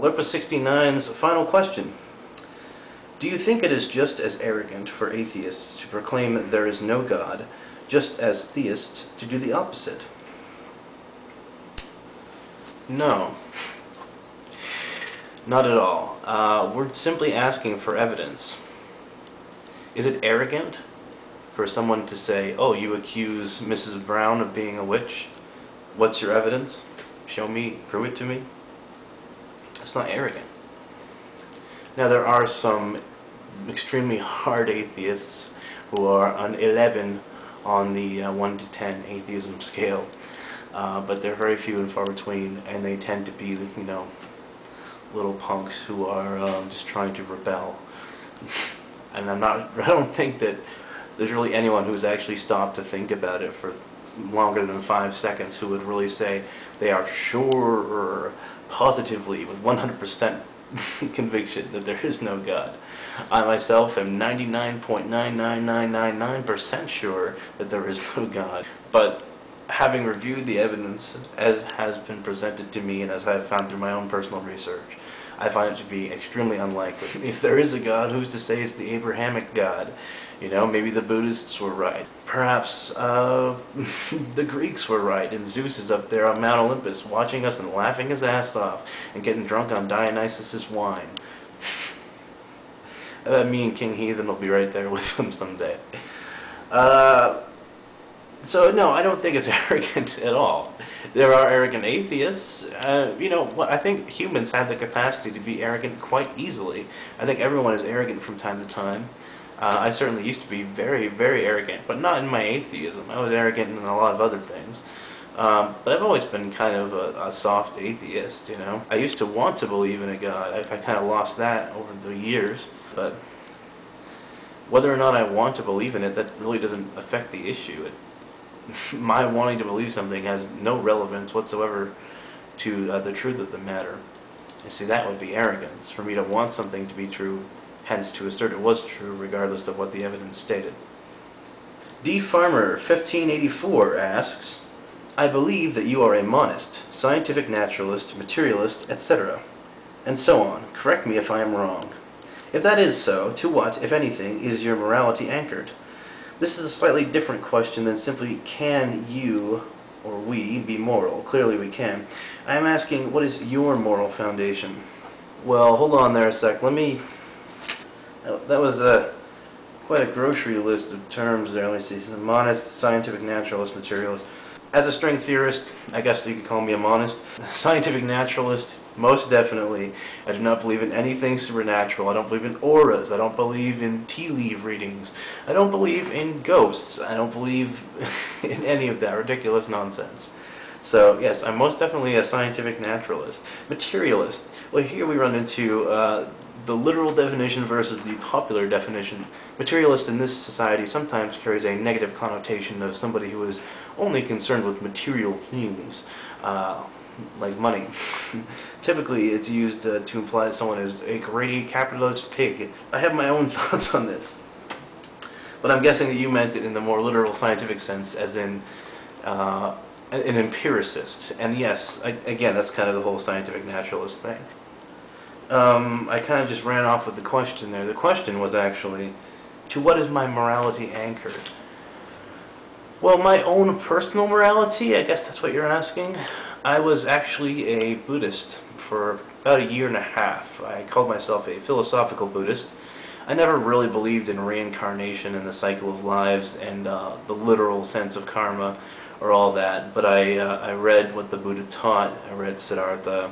Lerpa69's final question. Do you think it is just as arrogant for atheists to proclaim that there is no God, just as theists to do the opposite? No. Not at all. We're simply asking for evidence. Is it arrogant for someone to say, oh, you accuse Mrs. Brown of being a witch? What's your evidence? Show me, prove it to me. It's not arrogant. Now, there are some extremely hard atheists who are an 11 on the 1 to 10 atheism scale, but they're very few and far between, and they tend to be, you know, little punks who are just trying to rebel. And I don't think that there's really anyone who's actually stopped to think about it for longer than 5 seconds who would really say they are sure or positively with 100% conviction that there is no God. I myself am 99.99999% sure that there is no God. But having reviewed the evidence as has been presented to me and as I have found through my own personal research, I find it to be extremely unlikely. If there is a God, who's to say it's the Abrahamic God? You know, maybe the Buddhists were right. Perhaps the Greeks were right, and Zeus is up there on Mount Olympus watching us and laughing his ass off and getting drunk on Dionysus' wine. Me and King Heathen will be right there with him someday. So no, I don't think it's arrogant at all. There are arrogant atheists. You know, I think humans have the capacity to be arrogant quite easily. I think everyone is arrogant from time to time. I certainly used to be very, very arrogant, but not in my atheism. I was arrogant in a lot of other things. But I've always been kind of a soft atheist, you know. I used to want to believe in a God. I kind of lost that over the years. But whether or not I want to believe in it, that really doesn't affect the issue. My wanting to believe something has no relevance whatsoever to the truth of the matter. You see, that would be arrogance, for me to want something to be true, hence to assert it was true regardless of what the evidence stated. D. Farmer 1584 asks, I believe that you are a monist, scientific naturalist, materialist, etc., and so on. Correct me if I am wrong. If that is so, to what, if anything, is your morality anchored? This is a slightly different question than simply can you or we be moral. Clearly we can. I am asking, what is your moral foundation? Well, hold on there a sec. Let me... That was quite a grocery list of terms there. Let me see. So, monist, scientific naturalist, materialist. As a string theorist, I guess you could call me a monist. Scientific naturalist, most definitely. I do not believe in anything supernatural. I don't believe in auras. I don't believe in tea leaf readings. I don't believe in ghosts. I don't believe in any of that ridiculous nonsense. So, yes, I'm most definitely a scientific naturalist. Materialist. Well, here we run into the literal definition versus the popular definition. Materialist in this society sometimes carries a negative connotation of somebody who is only concerned with material things, like money. Typically it's used to imply that someone is a greedy capitalist pig. I have my own thoughts on this, but I'm guessing that you meant it in the more literal scientific sense, as in an empiricist. And yes, again, that's kind of the whole scientific naturalist thing. I kind of just ran off with the question there. The question was actually, to what is my morality anchored? Well, my own personal morality, I guess that's what you're asking. I was actually a Buddhist for about 1.5 years. I called myself a philosophical Buddhist. I never really believed in reincarnation and the cycle of lives and the literal sense of karma or all that, but I read what the Buddha taught. I read Siddhartha.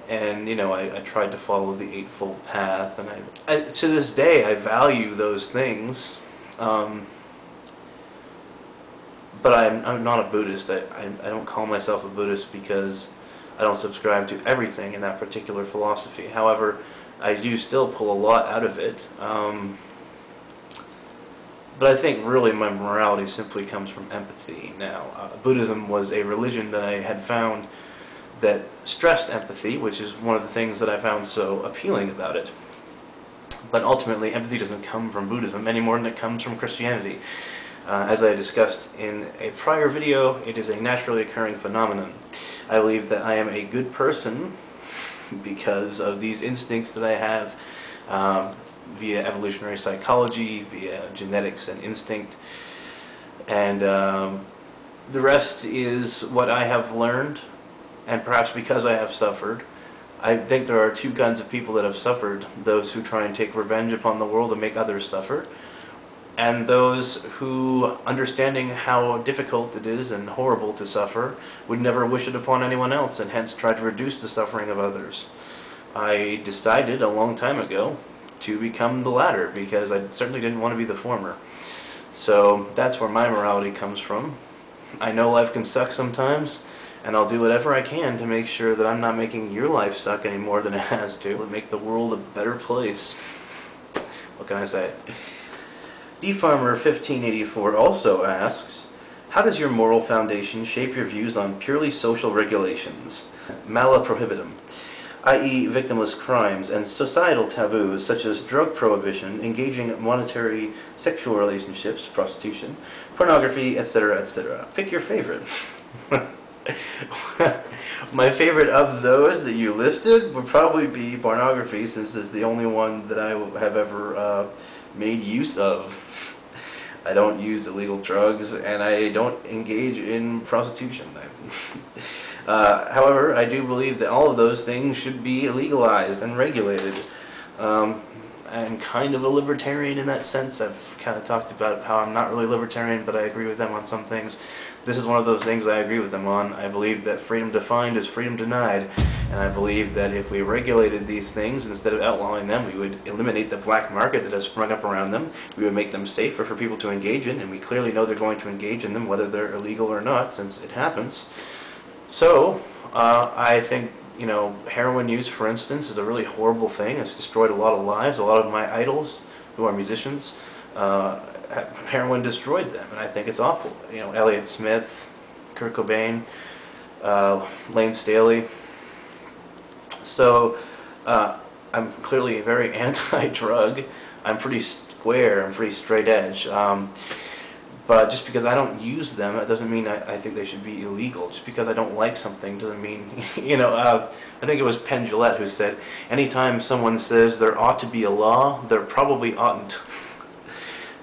And, you know, I tried to follow the Eightfold Path, and to this day I value those things, but I'm not a Buddhist. I don't call myself a Buddhist because I don't subscribe to everything in that particular philosophy. However, I do still pull a lot out of it, but I think really my morality simply comes from empathy. Now, Buddhism was a religion that I had found that stressed empathy, which is one of the things that I found so appealing about it. But ultimately, empathy doesn't come from Buddhism any more than it comes from Christianity. As I discussed in a prior video, it is a naturally occurring phenomenon. I believe that I am a good person because of these instincts that I have via evolutionary psychology, via genetics and instinct. And the rest is what I have learned, and perhaps because I have suffered. I think there are two kinds of people that have suffered: those who try and take revenge upon the world and make others suffer, and those who, understanding how difficult it is and horrible to suffer, would never wish it upon anyone else and hence try to reduce the suffering of others. I decided a long time ago to become the latter because I certainly didn't want to be the former. So that's where my morality comes from. I know life can suck sometimes, and I'll do whatever I can to make sure that I'm not making your life suck any more than it has to, and make the world a better place. What can I say? DFarmer1584 also asks, how does your moral foundation shape your views on purely social regulations, mala prohibitum, i.e. victimless crimes, and societal taboos such as drug prohibition, engaging in monetary sexual relationships, prostitution, pornography, etc., etc.? Pick your favorite. My favorite of those that you listed would probably be pornography, since it's the only one that I have ever made use of. I don't use illegal drugs, and I don't engage in prostitution. However, I do believe that all of those things should be legalized and regulated. I'm kind of a libertarian in that sense. I've kind of talked about how I'm not really libertarian, but I agree with them on some things. This is one of those things I agree with them on. I believe that freedom defined is freedom denied, and I believe that if we regulated these things instead of outlawing them, we would eliminate the black market that has sprung up around them. We would make them safer for people to engage in, and we clearly know they're going to engage in them whether they're illegal or not, since it happens. So, I think, you know, heroin use, for instance, is a really horrible thing. It's destroyed a lot of lives. A lot of my idols, who are musicians, heroin destroyed them, and I think it's awful. You know, Elliott Smith, Kurt Cobain, Lane Staley. So, I'm clearly very anti-drug. I'm pretty square. I'm pretty straight edge. But just because I don't use them, it doesn't mean I think they should be illegal. Just because I don't like something doesn't mean, you know, I think it was Penn Jillette who said, anytime someone says there ought to be a law, there probably oughtn't.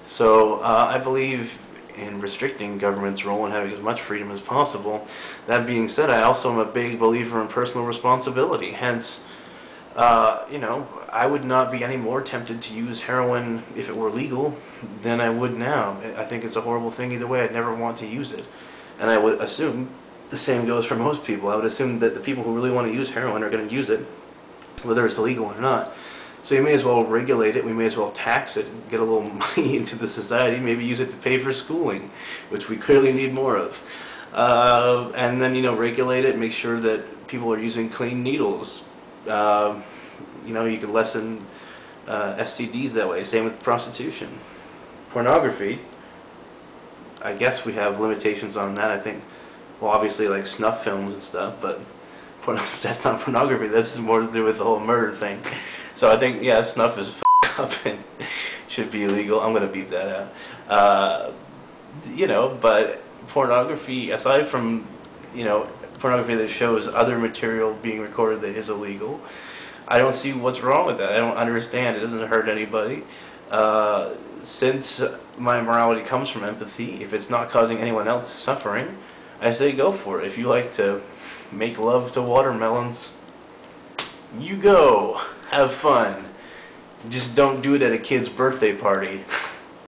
So I believe in restricting government's role and having as much freedom as possible. That being said, I also am a big believer in personal responsibility. Hence, you know, I would not be any more tempted to use heroin if it were legal than I would now. I think it's a horrible thing either way. I'd never want to use it. And I would assume the same goes for most people. I would assume that the people who really want to use heroin are going to use it, whether it's illegal or not. So you may as well regulate it. We may as well tax it and get a little money into the society. Maybe use it to pay for schooling, which we clearly need more of. And then, you know, regulate it, make sure that people are using clean needles. You know, you could lessen STDs that way. Same with prostitution. Pornography, I guess we have limitations on that. I think, well, obviously like snuff films and stuff, but that's not pornography. That's more to do with the whole murder thing. So I think, yeah, snuff is f***ed up and should be illegal. I'm going to beep that out. You know, but pornography, aside from, you know, pornography that shows other material being recorded that is illegal, I don't see what's wrong with that. I don't understand. It doesn't hurt anybody. Since my morality comes from empathy, if it's not causing anyone else suffering, I say go for it. If you like to make love to watermelons, you go. Have fun. Just don't do it at a kid's birthday party.